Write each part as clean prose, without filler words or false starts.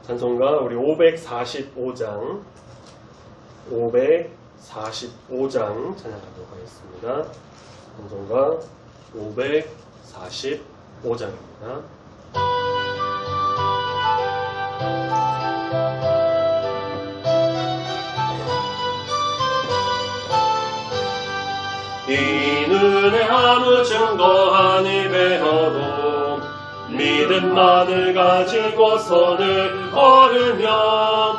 찬송가 우리 545장 찬양하도록 하겠습니다. 찬송가 545장입니다. 이 눈에 아무 증거하니 배어도 믿음만을 가지고 손을 걸으면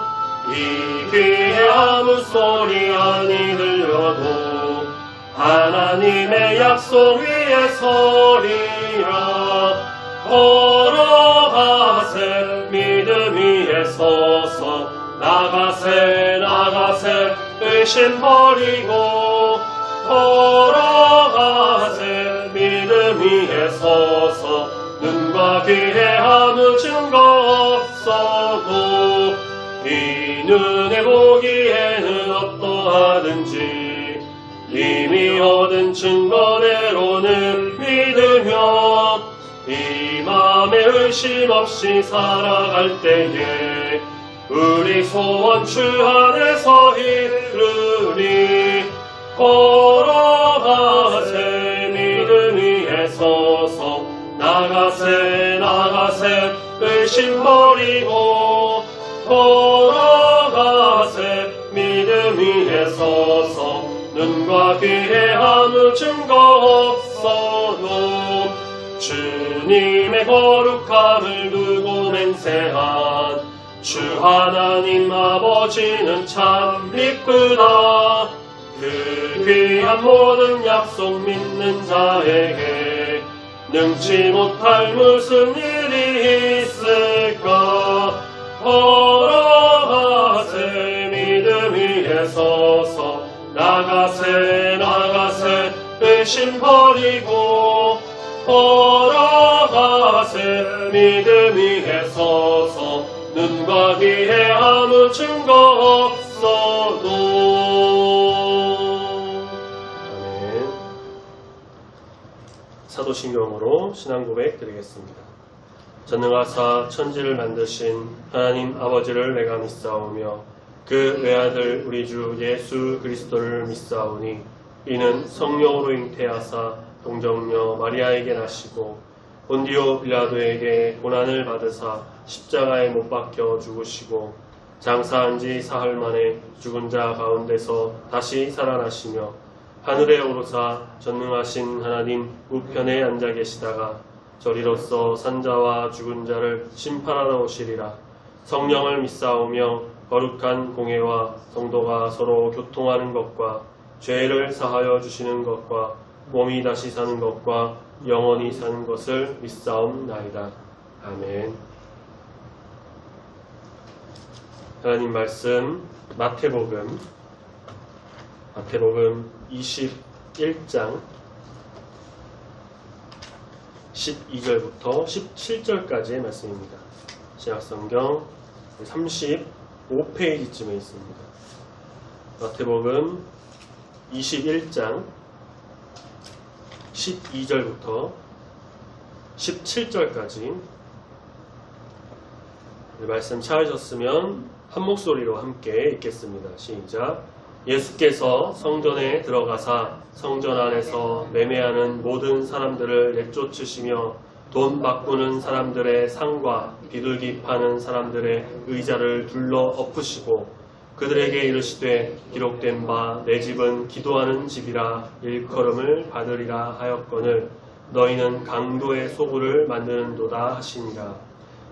이 귀에 아무 소리 아니 들려도 하나님의 약속 위에 서리라. 걸어가세 믿음 위에 서서 나가세 의심 버리고 걸어가세 믿음 위에 서서 눈과 귀에 아무 증거 없어도 이 눈에 보기에는 어떠하든지 이미 얻은 증거대로는 믿으면 이 맘에 의심 없이 살아갈 때에 우리 소원 주 안에서 이루리. 걸어가세 믿음 위에 서서 나가세 의심 버리고 걸어가세 믿음 위에 서서 눈과 귀에 아무 증거 없어도 주님의 거룩함을 두고 맹세한 주 하나님 아버지는 참 이쁘다. 그 귀한 모든 약속 믿는 자에게 능치 못할 무슨 일이 있을까. 걸어가세 믿음 위에 서서 나가세 의심 버리고 걸어가세 믿음 위에 서서 눈과 귀에 아무 증거 없어도. 사도신경으로 신앙고백 드리겠습니다. 전능하사 천지를 만드신 하나님 아버지를 내가 믿사오며 그 외아들 우리 주 예수 그리스도를 믿사오니 이는 성령으로 잉태하사 동정녀 마리아에게 나시고 본디오 빌라도에게 고난을 받으사 십자가에 못 박혀 죽으시고 장사한 지 사흘 만에 죽은 자 가운데서 다시 살아나시며 하늘에 오르사 전능하신 하나님 우편에 앉아 계시다가 저리로서 산자와 죽은 자를 심판하러 오시리라. 성령을 믿사오며 거룩한 공회와 성도가 서로 교통하는 것과 죄를 사하여 주시는 것과 몸이 다시 사는 것과 영원히 사는 것을 믿사옵나이다. 아멘. 하나님 말씀 마태복음 21장 12절부터 17절까지의 말씀입니다. 신약성경 35페이지쯤에 있습니다. 마태복음 21장 12절부터 17절까지 말씀 찾으셨으면 한 목소리로 함께 읽겠습니다. 시작. 예수께서 성전에 들어가사 성전 안에서 매매하는 모든 사람들을 내쫓으시며 돈 바꾸는 사람들의 상과 비둘기 파는 사람들의 의자를 둘러 엎으시고 그들에게 이르시되 기록된 바 내 집은 기도하는 집이라 일컬음을 받으리라 하였거늘 너희는 강도의 소굴을 만드는도다 하시니라.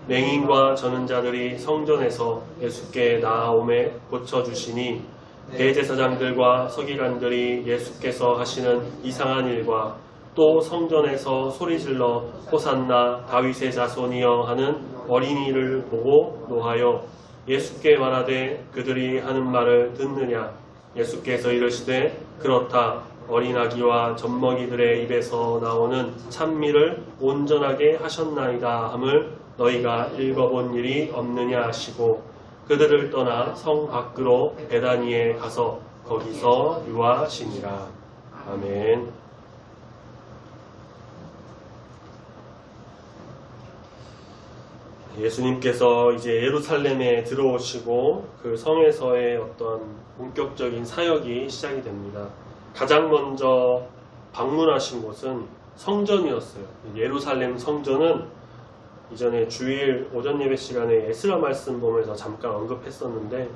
맹인과 저는 자들이 성전에서 예수께 나아오매 고쳐주시니 대제사장들과 서기관들이 예수께서 하시는 이상한 일과 또 성전에서 소리질러 호산나 다윗의 자손이여 하는 어린이를 보고 노하여 예수께 말하되 그들이 하는 말을 듣느냐. 예수께서 이르시되 그렇다. 어린 아기와 젖먹이들의 입에서 나오는 찬미를 온전하게 하셨나이다 함을 너희가 읽어본 일이 없느냐 하시고 그들을 떠나 성 밖으로 베다니에 가서 거기서 유하시니라. 아멘. 예수님께서 이제 예루살렘에 들어오시고 그 성에서의 어떤 본격적인 사역이 시작이 됩니다. 가장 먼저 방문하신 곳은 성전이었어요. 예루살렘 성전은 이전에 주일 오전 예배 시간에 에스라 말씀 보면서 잠깐 언급했었는데,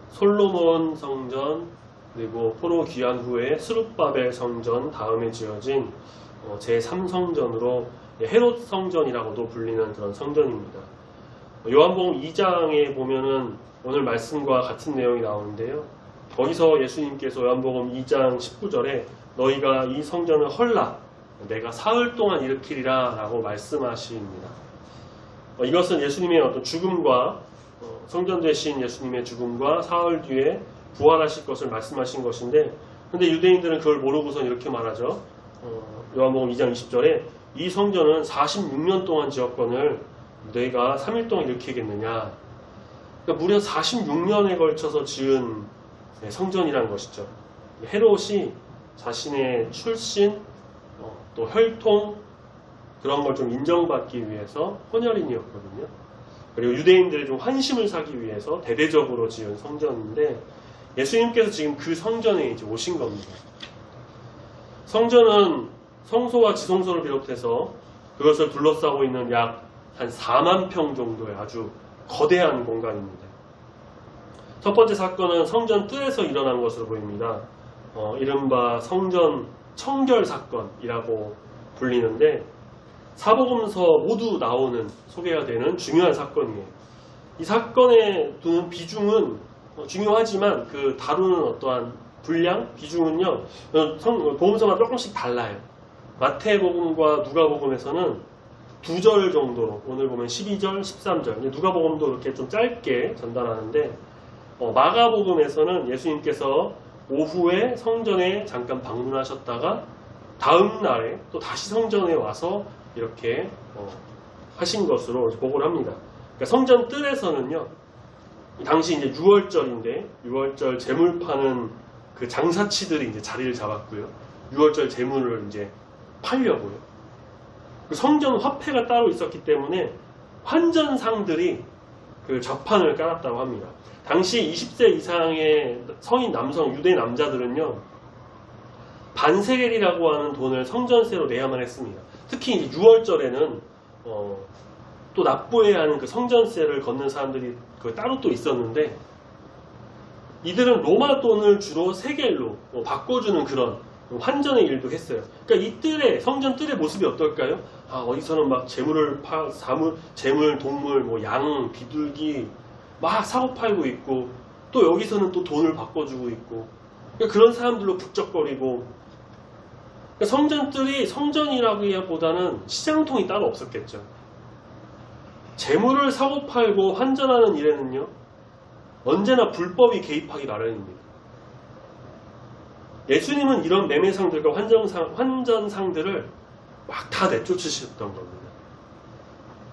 솔로몬 성전 그리고 포로 귀환 후에 스룹바벨 성전 다음에 지어진 제3성전으로 헤롯 성전이라고도 불리는 그런 성전입니다. 요한복음 2장에 보면은 오늘 말씀과 같은 내용이 나오는데요. 거기서 예수님께서 요한복음 2장 19절에 너희가 이 성전을 헐라 내가 사흘 동안 일으키리라 라고 말씀하십니다. 이것은 예수님의 어떤 죽음과 성전 되신 예수님의 죽음과 사흘 뒤에 부활하실 것을 말씀하신 것인데, 근데 유대인들은 그걸 모르고선 이렇게 말하죠. 요한복음 2장 20절에 이 성전은 46년 동안 지었거늘 너희가 3일 동안 일으키겠느냐. 그러니까 무려 46년에 걸쳐서 지은 성전이라는 것이죠. 헤롯이 자신의 출신, 또 혈통 그런 걸 좀 인정받기 위해서 혼혈인이었거든요. 그리고 유대인들의 좀 환심을 사기 위해서 대대적으로 지은 성전인데, 예수님께서 지금 그 성전에 이제 오신 겁니다. 성전은 성소와 지성소를 비롯해서 그것을 둘러싸고 있는 약 한 4만 평 정도의 아주 거대한 공간입니다. 첫 번째 사건은 성전 뜰에서 일어난 것으로 보입니다. 이른바 성전 청결 사건이라고 불리는데, 사복음서 모두 나오는 소개가 되는 중요한 사건이에요. 이 사건에 두는 비중은 중요하지만 그 다루는 어떠한 분량, 비중은요, 복음서마다 조금씩 달라요. 마태복음과 누가복음에서는 2절 정도로, 오늘 보면 12절, 13절, 누가복음도 이렇게 좀 짧게 전달하는데, 마가복음에서는 예수님께서 오후에 성전에 잠깐 방문하셨다가 다음 날에 또 다시 성전에 와서 이렇게 하신 것으로 보고를 합니다. 그러니까 성전 뜰에서는요, 당시 이제 6월절인데 6월절 제물 파는 그 장사치들이 이제 자리를 잡았고요. 6월절 제물을 이제 팔려고요. 그 성전 화폐가 따로 있었기 때문에 환전상들이 그 좌판을 깔았다고 합니다. 당시 20세 이상의 성인 남성, 유대 남자들은요, 반세겔이라고 하는 돈을 성전세로 내야만 했습니다. 특히 이제 6월절에는 또 납부해야 하는 그 성전세를 걷는 사람들이 그 따로 또 있었는데, 이들은 로마 돈을 주로 세겔로 바꿔주는 그런 환전의 일도 했어요. 그러니까 이 뜰에, 성전 뜰의 모습이 어떨까요? 어디서는 막 재물, 동물, 뭐 양, 비둘기 막 사고 팔고 있고, 또 여기서는 또 돈을 바꿔주고 있고, 그러니까 그런 사람들로 북적거리고, 그러니까 성전 뜰이 성전이라기보다는 시장통이 따로 없었겠죠. 재물을 사고 팔고 환전하는 일에는요, 언제나 불법이 개입하기 마련입니다. 예수님은 이런 매매상들과 환전상들을 막 다 내쫓으셨던 겁니다.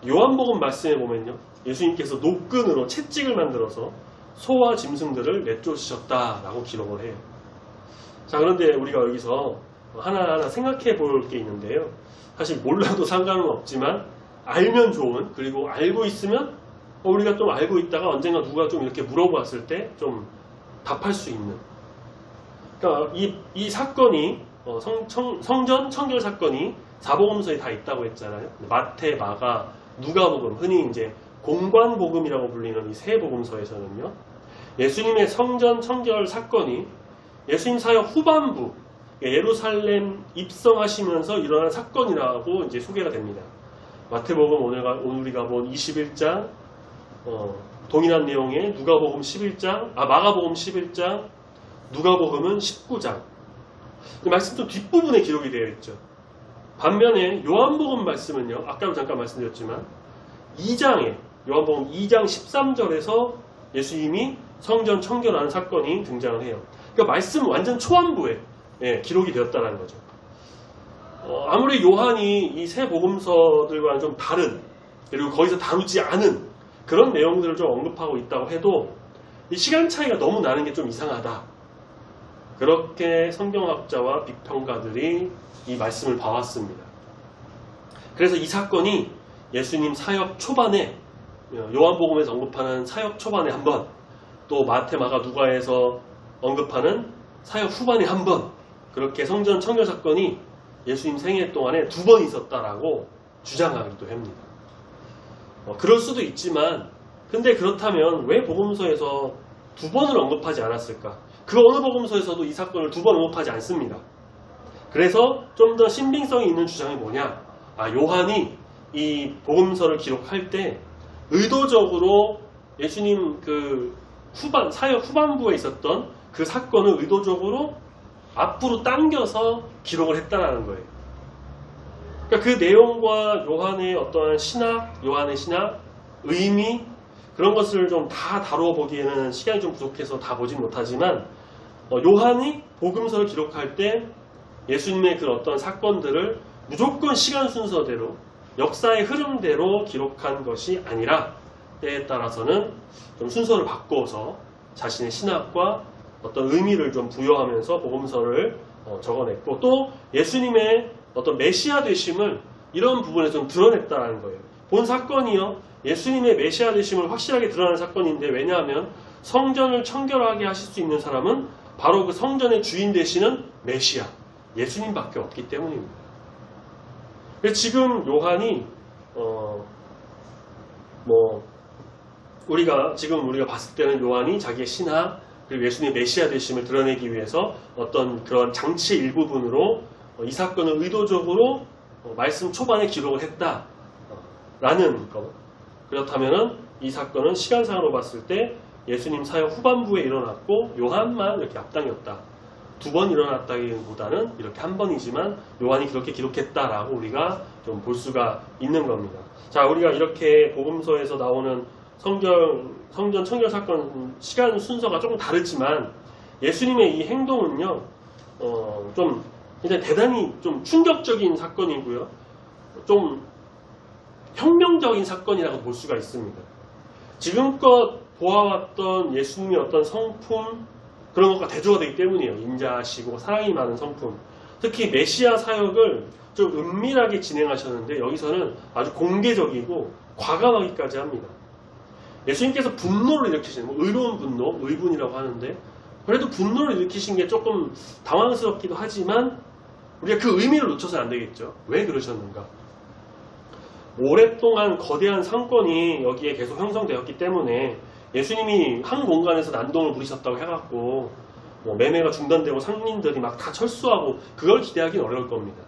요한복음 말씀에 보면요, 예수님께서 노끈으로 채찍을 만들어서 소와 짐승들을 내쫓으셨다라고 기록을 해요. 자, 그런데 우리가 여기서 하나하나 생각해 볼 게 있는데요. 사실 몰라도 상관은 없지만 알면 좋은, 그리고 알고 있으면 우리가 좀 알고 있다가 언젠가 누가 좀 이렇게 물어봤을 때 좀 답할 수 있는, 그러니까 이 사건이 성전 청결 사건이 사복음서에 다 있다고 했잖아요. 마태, 마가, 누가복음, 흔히 이제 공관복음이라고 불리는 이 세 복음서에서는요, 예수님의 성전 청결 사건이 예수님 사역 후반부, 예루살렘 입성하시면서 일어난 사건이라고 이제 소개가 됩니다. 마태복음 오늘 우리가 본 21장, 동일한 내용의 누가복음 11장, 마가복음 11장, 누가복음은 19장. 말씀 좀 뒷부분에 기록이 되어 있죠. 반면에 요한복음 말씀은요, 아까도 잠깐 말씀드렸지만 2장에, 요한복음 2장 13절에서 예수님이 성전 청결하는 사건이 등장을 해요. 그러니까 말씀 완전 초안부에 기록이 되었다는 거죠. 아무리 요한이 이 세 복음서들과는 좀 다른, 그리고 거기서 다루지 않은 그런 내용들을 좀 언급하고 있다고 해도 이 시간 차이가 너무 나는 게 좀 이상하다. 그렇게 성경학자와 비평가들이 이 말씀을 봐왔습니다. 그래서 이 사건이 예수님 사역 초반에 요한복음에서 언급하는 사역 초반에 한 번, 또 마태, 마가, 누가에서 언급하는 사역 후반에 한 번, 그렇게 성전 청결 사건이 예수님 생애 동안에 2번 있었다라고 주장하기도 합니다. 그럴 수도 있지만, 근데 그렇다면 왜 복음서에서 2번을 언급하지 않았을까? 그 어느 복음서에서도 이 사건을 2번 언급하지 않습니다. 그래서 좀 더 신빙성이 있는 주장이 뭐냐? 요한이 이 복음서를 기록할 때 의도적으로 예수님 그 사역 후반부에 있었던 그 사건을 의도적으로 앞으로 당겨서 기록을 했다라는 거예요. 그러니까 그 내용과 요한의 어떠한 요한의 신학, 의미, 그런 것을 좀 다 다뤄보기에는 시간이 좀 부족해서 다 보진 못하지만, 요한이 복음서를 기록할 때 예수님의 그 어떤 사건들을 무조건 시간 순서대로, 역사의 흐름대로 기록한 것이 아니라 때에 따라서는 좀 순서를 바꿔서 자신의 신학과 어떤 의미를 좀 부여하면서 복음서를 적어냈고, 또 예수님의 어떤 메시아 되심을 이런 부분에 좀 드러냈다는 거예요. 본 사건이요, 예수님의 메시아 되심을 확실하게 드러나는 사건인데, 왜냐하면 성전을 청결하게 하실 수 있는 사람은 바로 그 성전의 주인 되시는 메시아, 예수님밖에 없기 때문입니다. 그래서 지금 요한이 우리가 봤을 때는 요한이 자기의 신학, 그리고 예수님의 메시아 되심을 드러내기 위해서 어떤 그런 장치의 일부분으로 이 사건을 의도적으로 말씀 초반에 기록을 했다라는 것. 그렇다면은 이 사건은 시간상으로 봤을 때 예수님 사역 후반부에 일어났고 요한만 이렇게 앞당겼다. 2번 일어났다기보다는 이렇게 한 번이지만 요한이 그렇게 기록했다라고 우리가 좀 볼 수가 있는 겁니다. 자, 우리가 이렇게 복음서에서 나오는 성전 청결 사건 시간 순서가 조금 다르지만 예수님의 이 행동은요, 좀 굉장히 대단히 좀 충격적인 사건이고요, 좀 혁명적인 사건이라고 볼 수가 있습니다. 지금껏 보아왔던 예수님의 어떤 성품, 그런 것과 대조가 되기 때문이에요. 인자하시고 사랑이 많은 성품. 특히 메시아 사역을 좀 은밀하게 진행하셨는데 여기서는 아주 공개적이고 과감하기까지 합니다. 예수님께서 분노를 일으키시는, 의로운 분노, 의분이라고 하는데, 그래도 분노를 일으키신 게 조금 당황스럽기도 하지만 우리가 그 의미를 놓쳐서는 안 되겠죠. 왜 그러셨는가? 오랫동안 거대한 상권이 여기에 계속 형성되었기 때문에 예수님이 한 공간에서 난동을 부리셨다고 해갖고 매매가 중단되고 상인들이 막 다 철수하고 그걸 기대하기는 어려울 겁니다.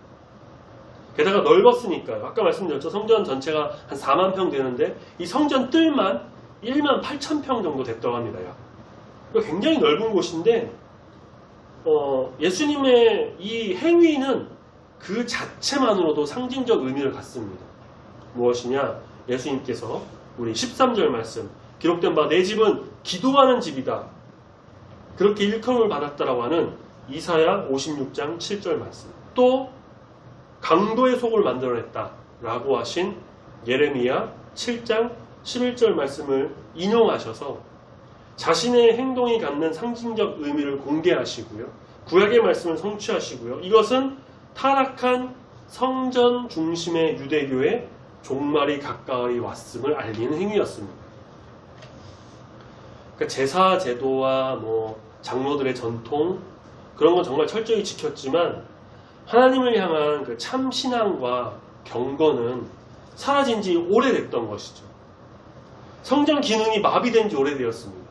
게다가 넓었으니까요. 아까 말씀드렸죠. 성전 전체가 한 4만 평 되는데 이 성전 뜰만 1만 8천 평 정도 됐다고 합니다. 굉장히 넓은 곳인데 예수님의 이 행위는 그 자체만으로도 상징적 의미를 갖습니다. 무엇이냐? 예수님께서 우리 13절 말씀, 기록된 바 내 집은 기도하는 집이다, 그렇게 일컬음을 받았다라고 하는 이사야 56장 7절 말씀, 또 강도의 속을 만들어냈다라고 하신 예레미야 7장 11절 말씀을 인용하셔서 자신의 행동이 갖는 상징적 의미를 공개하시고요, 구약의 말씀을 성취하시고요, 이것은 타락한 성전 중심의 유대교의 종말이 가까이 왔음을 알리는 행위였습니다. 그러니까 제사 제도와 장로들의 전통, 그런 건 정말 철저히 지켰지만 하나님을 향한 그 참 신앙과 경건은 사라진 지 오래됐던 것이죠. 성전 기능이 마비된 지 오래되었습니다.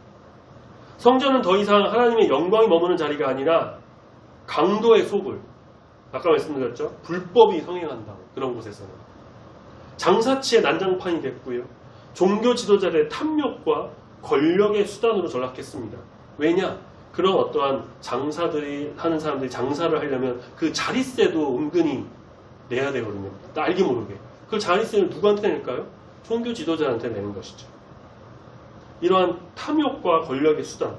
성전은 더 이상 하나님의 영광이 머무는 자리가 아니라 강도의 속을, 아까 말씀드렸죠, 불법이 성행한다고, 그런 곳에서는 장사치의 난장판이 됐고요, 종교 지도자들의 탐욕과 권력의 수단으로 전락했습니다. 왜냐? 그런 어떠한 장사들이 하는 사람들이 장사를 하려면 그 자릿세도 은근히 내야 되거든요. 알게 모르게. 그 자릿세를 누구한테 낼까요? 종교 지도자한테 내는 것이죠. 이러한 탐욕과 권력의 수단,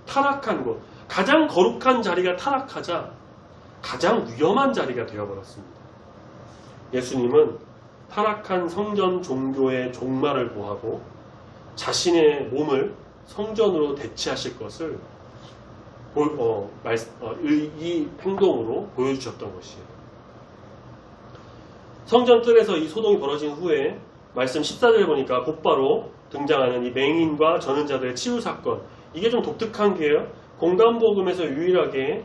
타락한 곳, 가장 거룩한 자리가 타락하자 가장 위험한 자리가 되어버렸습니다. 예수님은 타락한 성전 종교의 종말을 보하고 자신의 몸을 성전으로 대체하실 것을 이 행동으로 보여주셨던 것이에요. 성전 뜰에서 이 소동이 벌어진 후에 말씀 14절에 보니까 곧바로 등장하는 이 맹인과 전은자들의 치유 사건, 이게 좀 독특한 게요. 공간복음에서 유일하게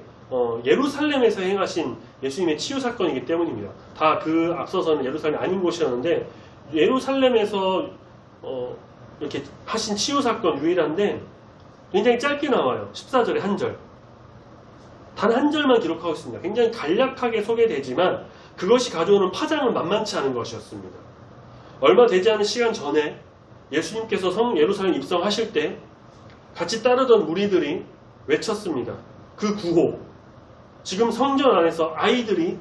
예루살렘에서 행하신 예수님의 치유 사건이기 때문입니다. 다 그 앞서서는 예루살렘이 아닌 곳이었는데 예루살렘에서 이렇게 하신 치유 사건 유일한데 굉장히 짧게 나와요. 14절에 한 절. 단 한 절만 기록하고 있습니다. 굉장히 간략하게 소개되지만 그것이 가져오는 파장은 만만치 않은 것이었습니다. 얼마 되지 않은 시간 전에 예수님께서 성 예루살렘 입성하실 때 같이 따르던 무리들이 외쳤습니다. 그 구호. 지금 성전 안에서 아이들이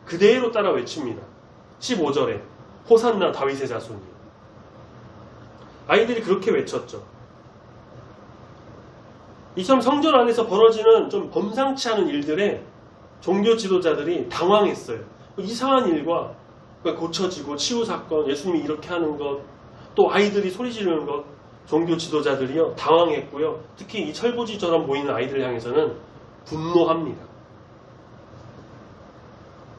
그대로 따라 외칩니다. 15절에 호산나 다윗의 자손이. 아이들이 그렇게 외쳤죠. 이처럼 성전 안에서 벌어지는 좀 범상치 않은 일들에 종교 지도자들이 당황했어요. 이상한 일과 고쳐지고 치유 사건, 예수님이 이렇게 하는 것, 또 아이들이 소리 지르는 것, 종교 지도자들이요 당황했고요. 특히 이 철부지처럼 보이는 아이들 향해서는 분노합니다.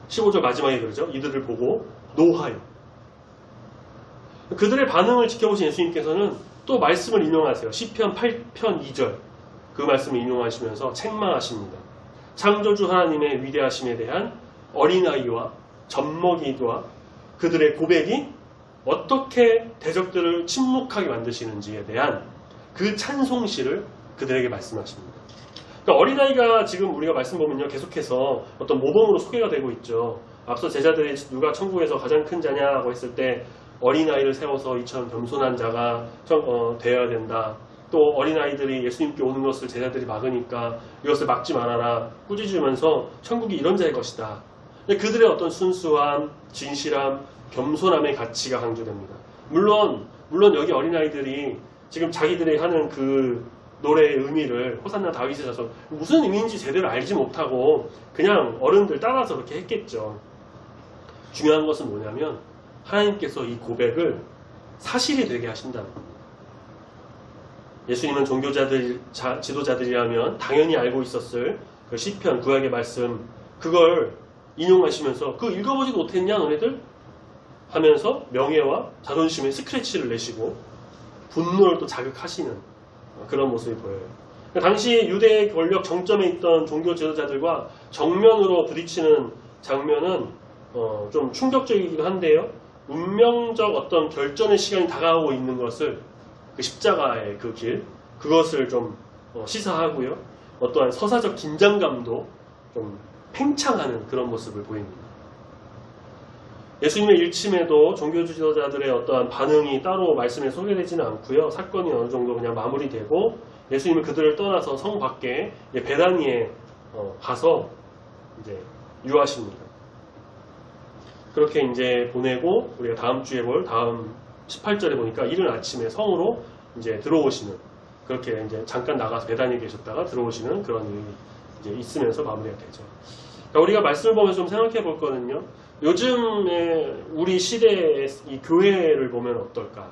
15절 마지막에 그러죠. 이들을 보고 노하여. 그들의 반응을 지켜보신 예수님께서는 또 말씀을 인용하세요. 시편 8편 2절 그 말씀을 인용하시면서 책망하십니다. 창조주 하나님의 위대하심에 대한 어린아이와 젖먹이와 그들의 고백이 어떻게 대적들을 침묵하게 만드시는지에 대한 그 찬송시를 그들에게 말씀하십니다. 그러니까 어린아이가 지금 우리가 말씀 보면요 계속해서 어떤 모범으로 소개가 되고 있죠. 앞서 제자들이 누가 천국에서 가장 큰 자냐고 했을 때 어린아이를 세워서 이처럼 겸손한 자가 되어야 된다. 또 어린아이들이 예수님께 오는 것을 제자들이 막으니까 이것을 막지 말아라 꾸짖으면서 천국이 이런 자의 것이다. 그들의 어떤 순수함, 진실함, 겸손함의 가치가 강조됩니다. 물론 여기 어린아이들이 지금 자기들이 하는 그 노래의 의미를 호산나 다윗의 자손 무슨 의미인지 제대로 알지 못하고 그냥 어른들 따라서 그렇게 했겠죠. 중요한 것은 뭐냐면 하나님께서 이 고백을 사실이 되게 하신다는 겁니다. 예수님은 종교자들, 지도자들이라면 당연히 알고 있었을 그 시편 구약의 말씀 그걸 인용하시면서 그 읽어보지도 못했냐 너네들? 하면서 명예와 자존심에 스크래치를 내시고 분노를 또 자극하시는 그런 모습이 보여요. 당시 유대 권력 정점에 있던 종교 지도자들과 정면으로 부딪히는 장면은 좀 충격적이기도 한데요. 운명적 어떤 결전의 시간이 다가오고 있는 것을 그 십자가의 그 길 그것을 좀 시사하고요. 어떠한 서사적 긴장감도 좀 팽창하는 그런 모습을 보입니다. 예수님의 일침에도 종교 지도자들의 어떠한 반응이 따로 말씀에 소개되지는 않고요. 사건이 어느 정도 그냥 마무리되고 예수님은 그들을 떠나서 성 밖에 베다니에 가서 이제 유하십니다. 그렇게 이제 보내고 우리가 다음 주에 볼 다음 18절에 보니까 이른 아침에 성으로 이제 들어오시는 그렇게 이제 잠깐 나가서 베다니에 계셨다가 들어오시는 그런 일이 이제 있으면서 마무리가 되죠. 그러니까 우리가 말씀을 보면서 좀 생각해 볼 거는요. 요즘에 우리 시대의 이 교회를 보면 어떨까?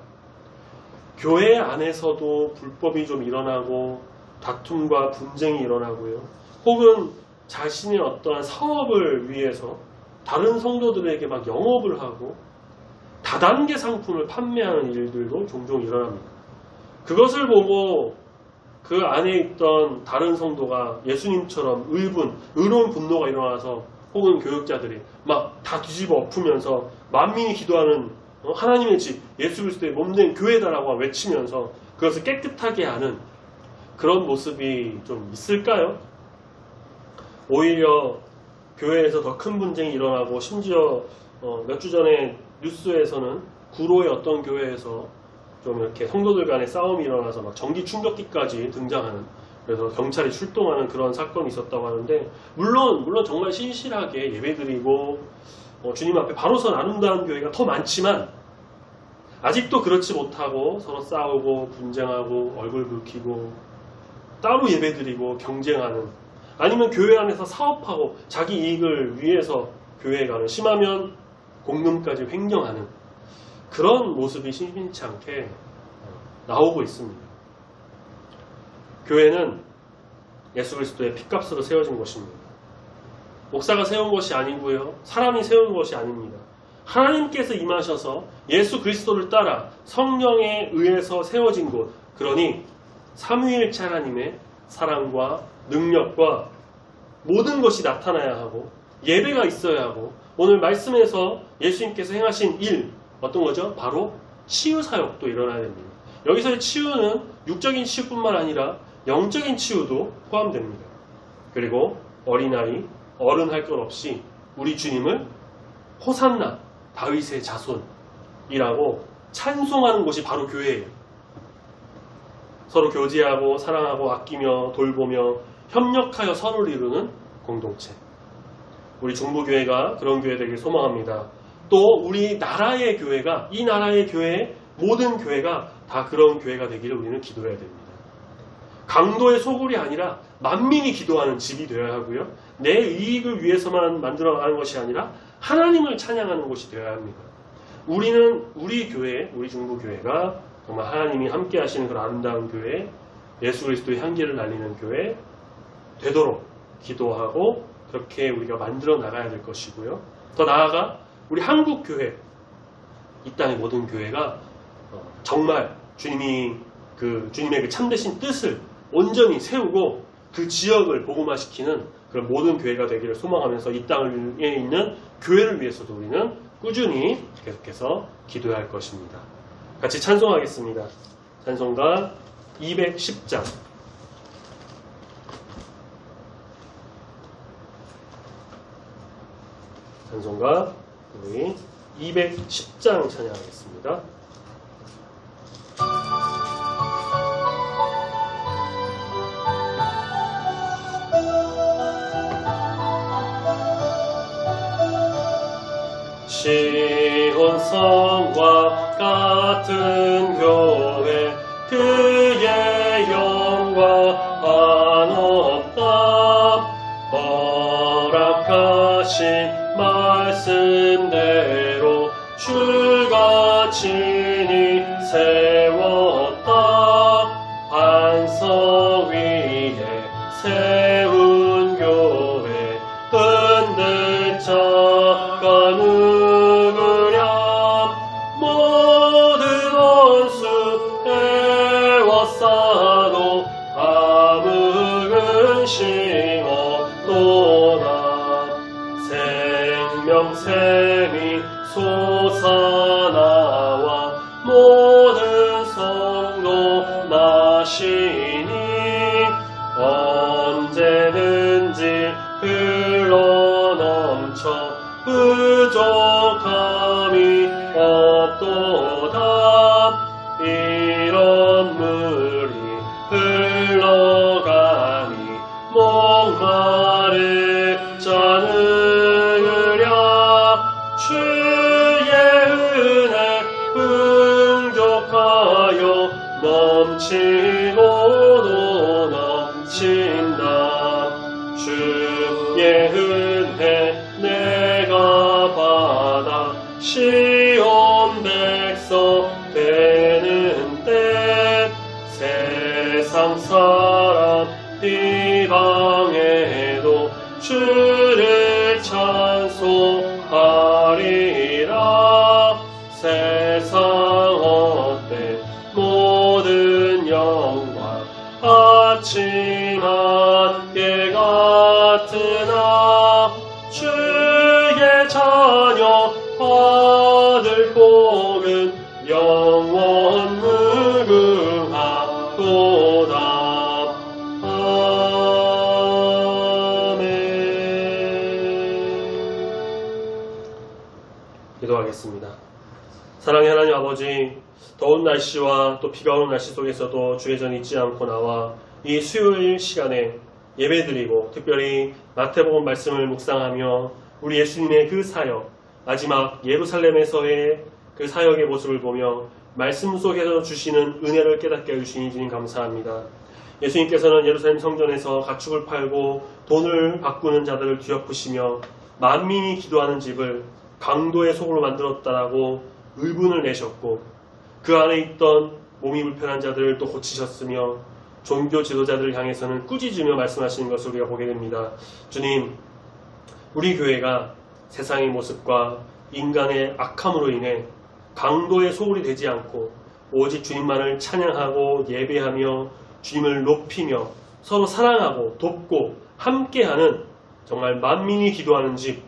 교회 안에서도 불법이 좀 일어나고 다툼과 분쟁이 일어나고요. 혹은 자신의 어떠한 사업을 위해서 다른 성도들에게 막 영업을 하고 다단계 상품을 판매하는 일들도 종종 일어납니다. 그것을 보고 그 안에 있던 다른 성도가 예수님처럼 의로운 분노가 일어나서 혹은 교육자들이 막 다 뒤집어 엎으면서 만민이 기도하는 하나님의 집 예수 그리스도의 몸된 교회다라고 외치면서 그것을 깨끗하게 하는 그런 모습이 좀 있을까요? 오히려 교회에서 더 큰 분쟁이 일어나고 심지어 몇 주 전에 뉴스에서는 구로의 어떤 교회에서 좀 이렇게 성도들 간의 싸움이 일어나서 막 전기 충격기까지 등장하는 그래서 경찰이 출동하는 그런 사건이 있었다고 하는데 물론 정말 신실하게 예배드리고 주님 앞에 바로 선 아름다운 교회가 더 많지만 아직도 그렇지 못하고 서로 싸우고 분쟁하고 얼굴 붉히고 따로 예배드리고 경쟁하는 아니면 교회 안에서 사업하고 자기 이익을 위해서 교회에 가는 심하면 공금까지 횡령하는 그런 모습이 심심치 않게 나오고 있습니다. 교회는 예수 그리스도의 핏값으로 세워진 것입니다. 목사가 세운 것이 아니고요. 사람이 세운 것이 아닙니다. 하나님께서 임하셔서 예수 그리스도를 따라 성령에 의해서 세워진 곳, 그러니 삼위일체 하나님의 사랑과 능력과 모든 것이 나타나야 하고 예배가 있어야 하고, 오늘 말씀에서 예수님께서 행하신 일 어떤 거죠? 바로 치유 사역도 일어나야 됩니다. 여기서의 치유는 육적인 치유뿐만 아니라 영적인 치유도 포함됩니다. 그리고 어린아이, 어른 할 것 없이 우리 주님을 호산나 다윗의 자손이라고 찬송하는 곳이 바로 교회예요. 서로 교제하고 사랑하고 아끼며 돌보며 협력하여 선을 이루는 공동체. 우리 중부교회가 그런 교회 되길 소망합니다. 또 우리 나라의 교회가, 이 나라의 교회, 모든 교회가 다 그런 교회가 되기를 우리는 기도해야 됩니다. 강도의 소굴이 아니라 만민이 기도하는 집이 되어야 하고요. 내 이익을 위해서만 만들어가는 것이 아니라 하나님을 찬양하는 곳이 되어야 합니다. 우리는 우리 교회, 우리 중부교회가 정말 하나님이 함께 하시는 그런 아름다운 교회, 예수 그리스도의 향기를 날리는 교회 되도록 기도하고 그렇게 우리가 만들어 나가야 될 것이고요. 더 나아가 우리 한국 교회, 이 땅의 모든 교회가 정말 주님의 그 참되신 뜻을 온전히 세우고 그 지역을 복음화시키는 그런 모든 교회가 되기를 소망하면서 이 땅에 있는 교회를 위해서도 우리는 꾸준히 계속해서 기도해야 할 것입니다. 같이 찬송하겠습니다. 찬송가 210장. 찬송가 우리 210장 찬양하겠습니다. 시온성과 같은 교회, 그의 영광 한없다. 허락하신 말씀대로 주가 친히 세웠다. 반석 위에 세운 교회, 흔들 자가 누구랴. 모든 원수 애워싸도 아무 근심 없도다. 생명샘이 솟아나와 모든 성도 마시니 언제든지 흘러넘쳐 부족함이 없도다. 이런 물이 흘러가니 목마를 자느으랴. 주의 은혜 풍족하여 넘치고도 넘친다. 주의 은혜 내가 받아 시온 백성 되는 때, 세상 사람 이방에도 주를 찬송하리라. 세상 헛된 모든 영광 아침 안개 같으나 주의 자녀 받을 복은 영원 무궁하도다. 기도하겠습니다. 사랑의 하나님 아버지, 더운 날씨와 또 비가 오는 날씨 속에서도 주의 전 잊지 않고 나와 이 수요일 시간에 예배드리고 특별히 마태복음 말씀을 묵상하며 우리 예수님의 그 사역, 마지막 예루살렘에서의 그 사역의 모습을 보며 말씀 속에서 주시는 은혜를 깨닫게 해주시니 주님 감사합니다. 예수님께서는 예루살렘 성전에서 가축을 팔고 돈을 바꾸는 자들을 뒤엎으시며 만민이 기도하는 집을 강도의 속으로 만들었다라고 의분을 내셨고, 그 안에 있던 몸이 불편한 자들을 또 고치셨으며 종교 지도자들을 향해서는 꾸짖으며 말씀하시는 것을 우리가 보게 됩니다. 주님, 우리 교회가 세상의 모습과 인간의 악함으로 인해 강도의 소굴이 되지 않고 오직 주님만을 찬양하고 예배하며 주님을 높이며 서로 사랑하고 돕고 함께하는 정말 만민이 기도하는 집,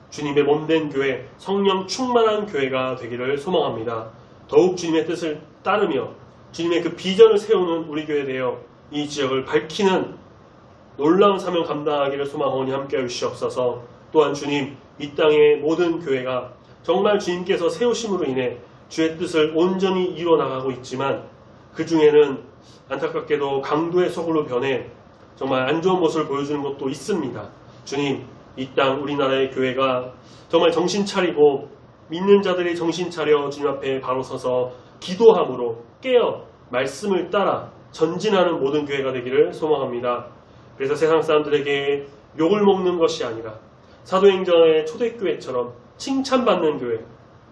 주님의 몸된 교회, 성령 충만한 교회가 되기를 소망합니다. 더욱 주님의 뜻을 따르며 주님의 그 비전을 세우는 우리 교회 되어 이 지역을 밝히는 놀라운 사명 감당하기를 소망하오니 함께하여 주시옵소서. 또한 주님, 이 땅의 모든 교회가 정말 주님께서 세우심으로 인해 주의 뜻을 온전히 이루어나가고 있지만 그 중에는 안타깝게도 강도의 소굴로 변해 정말 안 좋은 모습을 보여주는 것도 있습니다. 주님, 이 땅 우리나라의 교회가 정말 정신 차리고 믿는 자들이 정신 차려 주님 앞에 바로 서서 기도함으로 깨어 말씀을 따라 전진하는 모든 교회가 되기를 소망합니다. 그래서 세상 사람들에게 욕을 먹는 것이 아니라 사도행전의 초대교회처럼 칭찬받는 교회,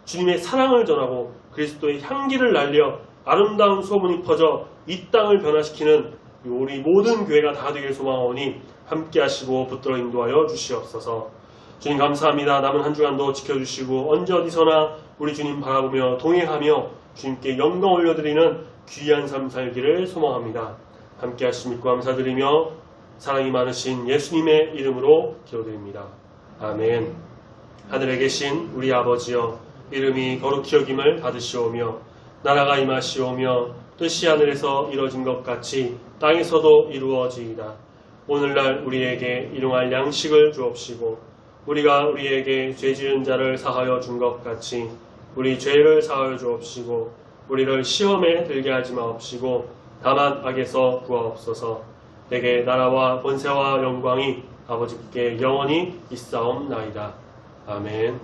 주님의 사랑을 전하고 그리스도의 향기를 날려 아름다운 소문이 퍼져 이 땅을 변화시키는 우리 모든 교회가 다 되길 소망하오니 함께 하시고 붙들어 인도하여 주시옵소서. 주님 감사합니다. 남은 한 주간도 지켜주시고 언제 어디서나 우리 주님 바라보며 동행하며 주님께 영광 올려드리는 귀한 삶 살기를 소망합니다. 함께 하심 믿고 감사드리며 사랑이 많으신 예수님의 이름으로 기도드립니다. 아멘. 하늘에 계신 우리 아버지여, 이름이 거룩히 여김을 받으시오며 나라가 임하시오며 뜻이 하늘에서 이루어진 것 같이 땅에서도 이루어지이다. 오늘날 우리에게 일용할 양식을 주옵시고 우리가 우리에게 죄 지은 자를 사하여 준 것 같이 우리 죄를 사하여 주옵시고 우리를 시험에 들게 하지 마옵시고 다만 악에서 구하옵소서. 내게 나라와 권세와 영광이 아버지께 영원히 있사옵나이다. 아멘.